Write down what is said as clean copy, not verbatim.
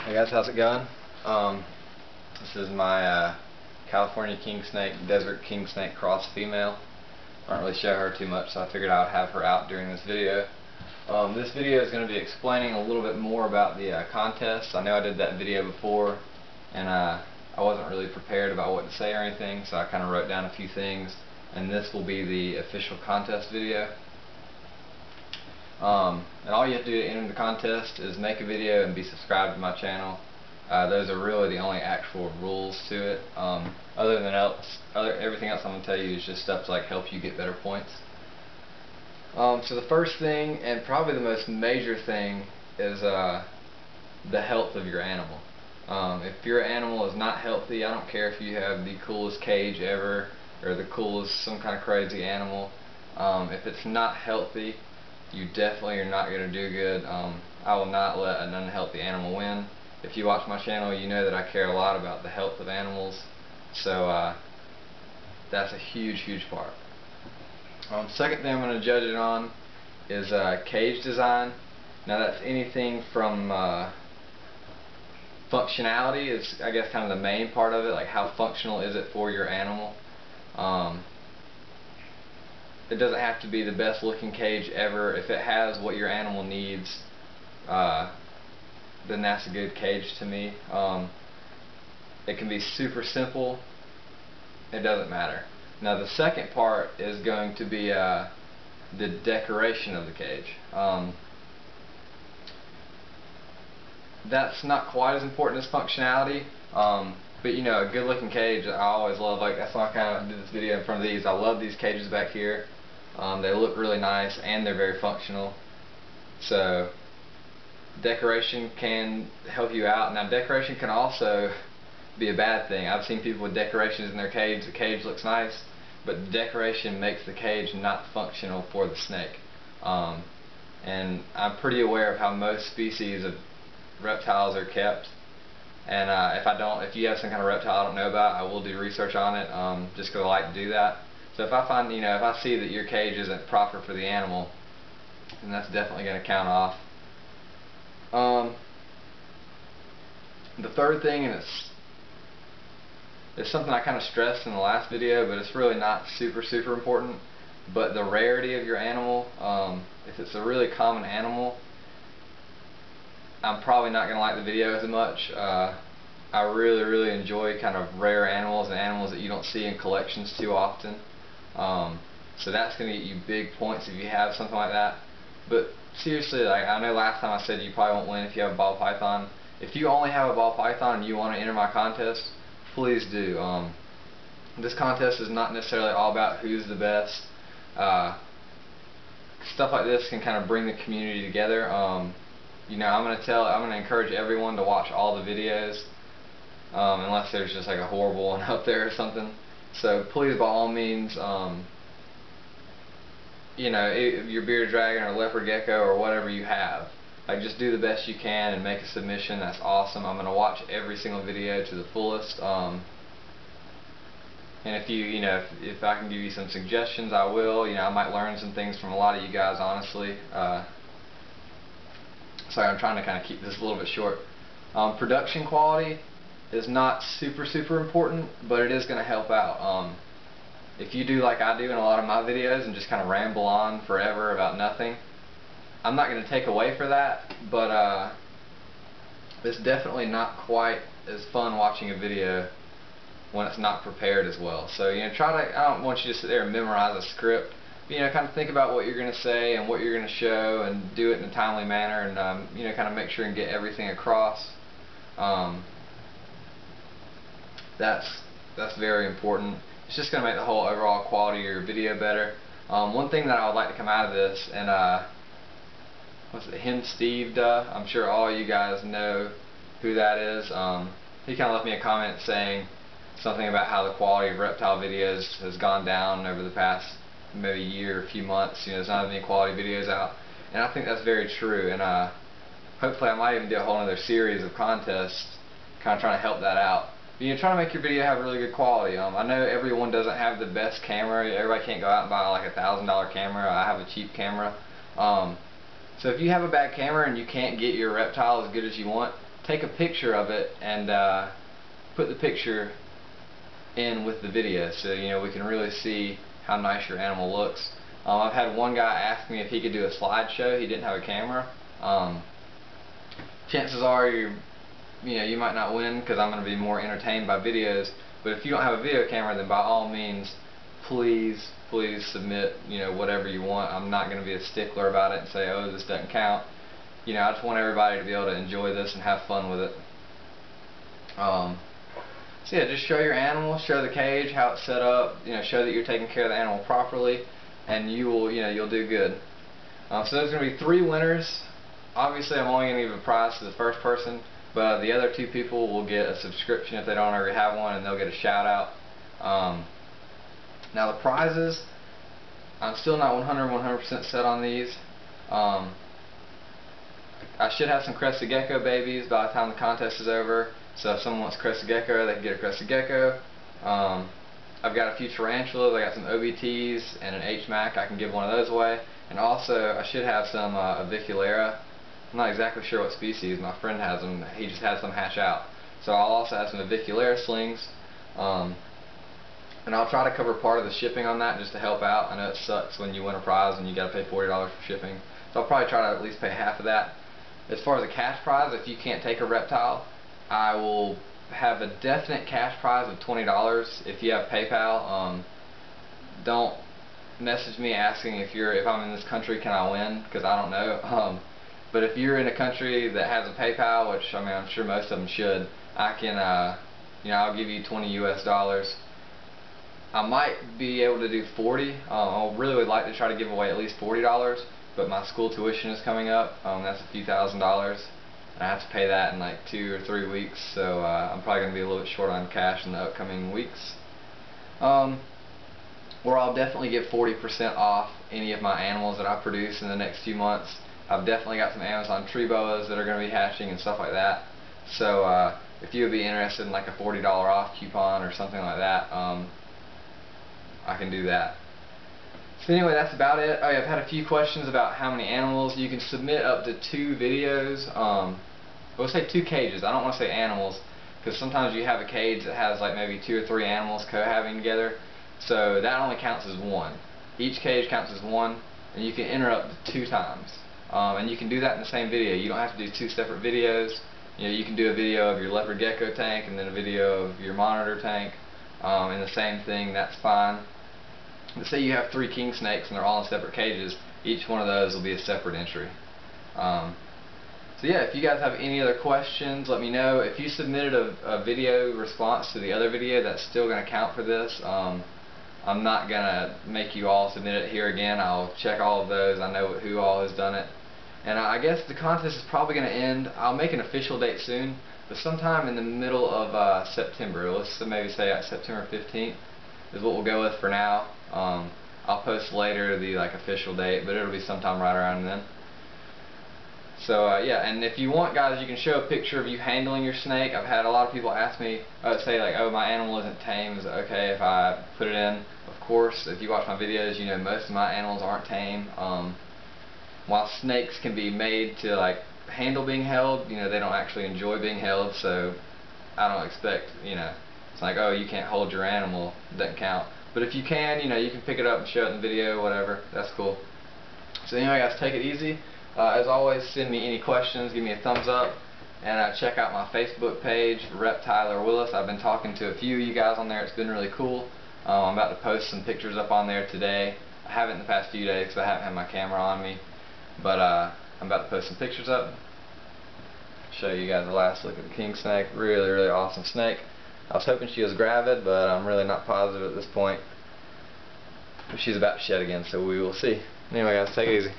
Hey guys, how's it going? This is my California king snake, desert king snake cross female. I don't really show her too much, so I figured I would have her out during this video. This video is going to be explaining a little bit more about the contest. I know I did that video before, and I wasn't really prepared about what to say or anything, so I kind of wrote down a few things, and this will be the official contest video. And all you have to do to enter the contest is make a video and be subscribed to my channel. Those are really the only actual rules to it. Everything else I'm going to tell you is just stuff to like help you get better points. So the first thing, and probably the most major thing, is the health of your animal. If your animal is not healthy, I don't care if you have the coolest cage ever or the coolest some kind of crazy animal. If it's not healthy, you definitely are not going to do good. I will not let an unhealthy animal win. If you watch my channel, you know that I care a lot about the health of animals, so that's a huge part. Second thing I'm going to judge it on is cage design. Now that's anything from functionality is, I guess, kind of the main part of it, like how functional is it for your animal. It doesn't have to be the best looking cage ever. If it has what your animal needs, then that's a good cage to me. It can be super simple. It doesn't matter. Now the second part is going to be the decoration of the cage. That's not quite as important as functionality. But you know, a good looking cage I always love. Like, that's why I kind of did this video in front of these. I love these cages back here. They look really nice and they're very functional. So decoration can help you out. Now decoration can also be a bad thing. I've seen people with decorations in their cage. The cage looks nice, but the decoration makes the cage not functional for the snake. And I'm pretty aware of how most species of reptiles are kept. And if you have some kind of reptile I don't know about, I will do research on it, just because I like to do that. So if I find, if I see that your cage isn't proper for the animal, then that's definitely going to count off. The third thing, and it's something I kind of stressed in the last video, but it's really not super important, but the rarity of your animal. If it's a really common animal, I'm probably not going to like the video as much. I really enjoy kind of rare animals and animals that you don't see in collections too often. So that's going to get you big points if you have something like that. But seriously, like, I know last time I said you probably won't win if you have a ball python. If you only have a ball python and you want to enter my contest, please do. This contest is not necessarily all about who's the best. Stuff like this can kind of bring the community together. I'm going to encourage everyone to watch all the videos, unless there's just like a horrible one up there or something. So please, by all means, your bearded dragon or leopard gecko or whatever you have, like, just do the best you can and make a submission. That's awesome. I'm going to watch every single video to the fullest. And if I can give you some suggestions, I will. I might learn some things from a lot of you guys, honestly. Sorry, I'm trying to kind of keep this a little bit short. Production quality is not super important, but it is going to help out. If you do like I do in a lot of my videos and just kind of ramble on forever about nothing, I'm not going to take away for that, but it's definitely not quite as fun watching a video when it's not prepared as well. So I don't want you to sit there and memorize a script. Kind of think about what you're going to say and what you're going to show, and do it in a timely manner, and kind of make sure and get everything across. That's very important. It's just going to make the whole overall quality of your video better. One thing that I would like to come out of this, and Him Steve Duh, I'm sure all you guys know who that is. He kind of left me a comment saying something about how the quality of reptile videos has gone down over the past maybe year or a few months. There's not any quality videos out, and I think that's very true. And hopefully I might even do a whole other series of contests kind of trying to help that out. Try to make your video have really good quality. I know everyone doesn't have the best camera. Everybody can't go out and buy like a $1,000 camera. I have a cheap camera. So if you have a bad camera and you can't get your reptile as good as you want, take a picture of it and put the picture in with the video, so you know we can really see how nice your animal looks. I've had one guy ask me if he could do a slideshow. He didn't have a camera. Chances are you might not win, because I'm going to be more entertained by videos. But if you don't have a video camera, then by all means, please submit whatever you want. I'm not going to be a stickler about it and say, oh, this doesn't count. I just want everybody to be able to enjoy this and have fun with it. So yeah, just show your animal, show the cage, how it's set up, show that you're taking care of the animal properly, and you'll do good. So there's going to be 3 winners. Obviously, I'm only going to give a prize to the first person, but the other 2 people will get a subscription if they don't already have one, and they'll get a shout out. Now the prizes, I'm still not 100% set on these. I should have some crested gecko babies by the time the contest is over. So if someone wants crested gecko, they can get a crested gecko. I've got a few tarantulas. I got some OBTs and an HMAC. I can give one of those away. And also, I should have some aviculera. I'm not exactly sure what species. My friend has them. He just had some hatch out. So I'll also have some aviculera slings. And I'll try to cover part of the shipping on that just to help out. I know it sucks when you win a prize and you got to pay $40 for shipping. So I'll probably try to at least pay half of that. As far as a cash prize, if you can't take a reptile, I will have a definite cash prize of $20. If you have PayPal, don't message me asking if I'm in this country, can I win? Because I don't know. But if you're in a country that has a PayPal, which I'm sure most of them should, I can, I'll give you $20 US. I might be able to do 40. I really would like to try to give away at least $40, but my school tuition is coming up. That's a few $1,000s. And I have to pay that in like 2 or 3 weeks, so I'm probably going to be a little bit short on cash in the upcoming weeks. Or I'll definitely get 40% off any of my animals that I produce in the next few months. I've definitely got some Amazon tree boas that are going to be hatching and stuff like that. So if you would be interested in like a $40 off coupon or something like that, I can do that. So anyway, that's about it. I've had a few questions about how many animals. You can submit up to 2 videos. We'll say 2 cages. I don't want to say animals, because sometimes you have a cage that has like maybe 2 or 3 animals cohabiting together. So that only counts as 1. Each cage counts as 1, and you can enter up to 2 times. And you can do that in the same video. You don't have to do 2 separate videos. You can do a video of your leopard gecko tank and then a video of your monitor tank, and the same thing. That's fine. Let's say you have 3 king snakes and they're all in separate cages. Each one of those will be a separate entry. So yeah, if you guys have any other questions, let me know. If you submitted a video response to the other video, that's still going to count for this. I'm not going to make you all submit it here again. I'll check all of those. I know who all has done it. And I guess the contest is probably going to end. I'll make an official date soon, but sometime in the middle of September. Let's maybe say September 15th is what we'll go with for now. I'll post later the official date, but it'll be sometime right around then. So yeah, and if you want, guys, you can show a picture of you handling your snake. I've had a lot of people ask me, say like, oh, my animal isn't tame. Is it okay if I put it in? Of course, if you watch my videos, you know most of my animals aren't tame. While snakes can be made to handle being held, they don't actually enjoy being held. So I don't expect, it's like, oh, you can't hold your animal. It doesn't count. But if you can, you can pick it up and show it in the video, whatever. That's cool. So anyway, guys, take it easy. As always, send me any questions. Give me a thumbs up. And check out my Facebook page, Reptile Willis. I've been talking to a few of you guys on there. It's been really cool. I'm about to post some pictures up on there today. I haven't in the past few days because I haven't had my camera on me. But I'm about to post some pictures up. Show you guys the last look at the king snake. Really, really awesome snake. I was hoping she was gravid, but I'm really not positive at this point. She's about to shed again, so we will see. Anyway, guys, take it easy.